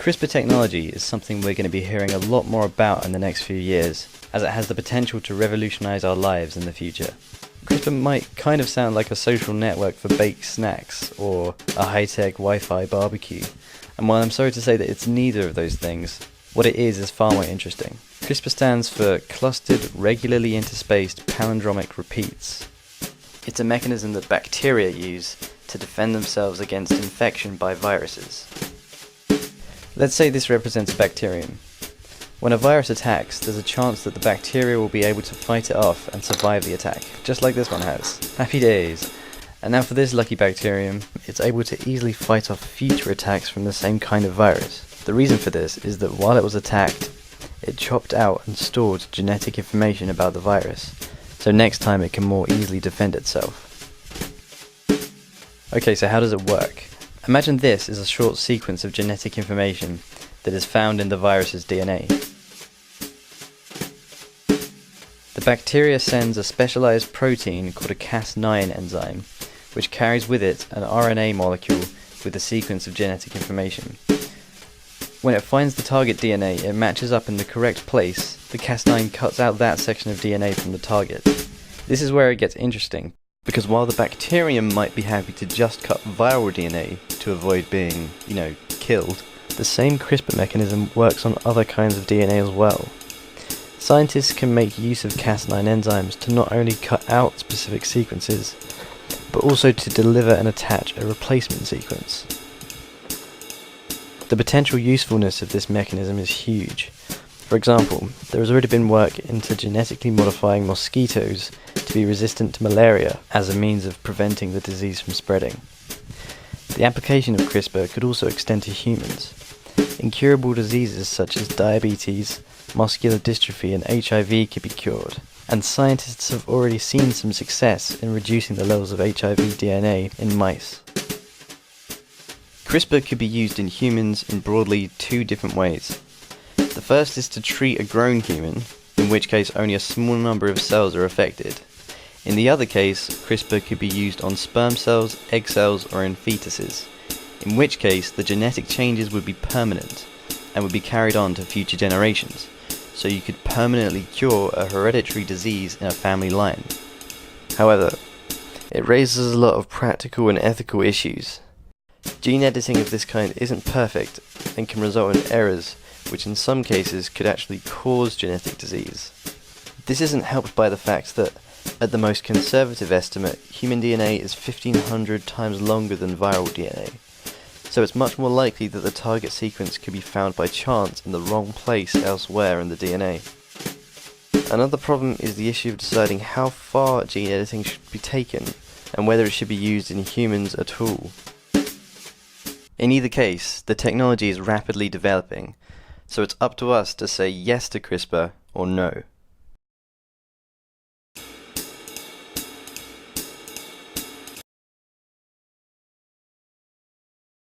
CRISPR technology is something we're going to be hearing a lot more about in the next few years, as it has the potential to revolutionize our lives in the future. CRISPR might kind of sound like a social network for baked snacks, or a high-tech Wi-Fi barbecue, and while I'm sorry to say that it's neither of those things, what it is far more interesting. CRISPR stands for Clustered Regularly Interspaced Palindromic Repeats. It's a mechanism that bacteria use to defend themselves against infection by viruses. Let's say this represents a bacterium. When a virus attacks, there's a chance that the bacteria will be able to fight it off and survive the attack, just like this one has. Happy days! And now for this lucky bacterium, it's able to easily fight off future attacks from the same kind of virus. The reason for this is that while it was attacked, it chopped out and stored genetic information about the virus, so next time it can more easily defend itself. Okay, so how does it work? Imagine this is a short sequence of genetic information that is found in the virus's DNA. The bacteria sends a specialized protein called a Cas9 enzyme, which carries with it an RNA molecule with a sequence of genetic information. When it finds the target DNA, it matches up in the correct place. The Cas9 cuts out that section of DNA from the target. This is where it gets interesting, because while the bacterium might be happy to just cut viral DNA to avoid being, killed, the same CRISPR mechanism works on other kinds of DNA as well. Scientists can make use of Cas9 enzymes to not only cut out specific sequences, but also to deliver and attach a replacement sequence. The potential usefulness of this mechanism is huge. For example, there has already been work into genetically modifying mosquitoes to be resistant to malaria as a means of preventing the disease from spreading. The application of CRISPR could also extend to humans. Incurable diseases such as diabetes, muscular dystrophy and HIV could be cured, and scientists have already seen some success in reducing the levels of HIV DNA in mice. CRISPR could be used in humans in broadly two different ways. The first is to treat a grown human, in which case only a small number of cells are affected. In the other case, CRISPR could be used on sperm cells, egg cells, or in fetuses, in which case the genetic changes would be permanent and would be carried on to future generations, so you could permanently cure a hereditary disease in a family line. However, it raises a lot of practical and ethical issues. Gene editing of this kind isn't perfect and can result in errors which in some cases could actually cause genetic disease. This isn't helped by the fact that, at the most conservative estimate, human DNA is 1,500 times longer than viral DNA, so it's much more likely that the target sequence could be found by chance in the wrong place elsewhere in the DNA. Another problem is the issue of deciding how far gene editing should be taken, and whether it should be used in humans at all. In either case, the technology is rapidly developing, so it's up to us to say yes to CRISPR or no.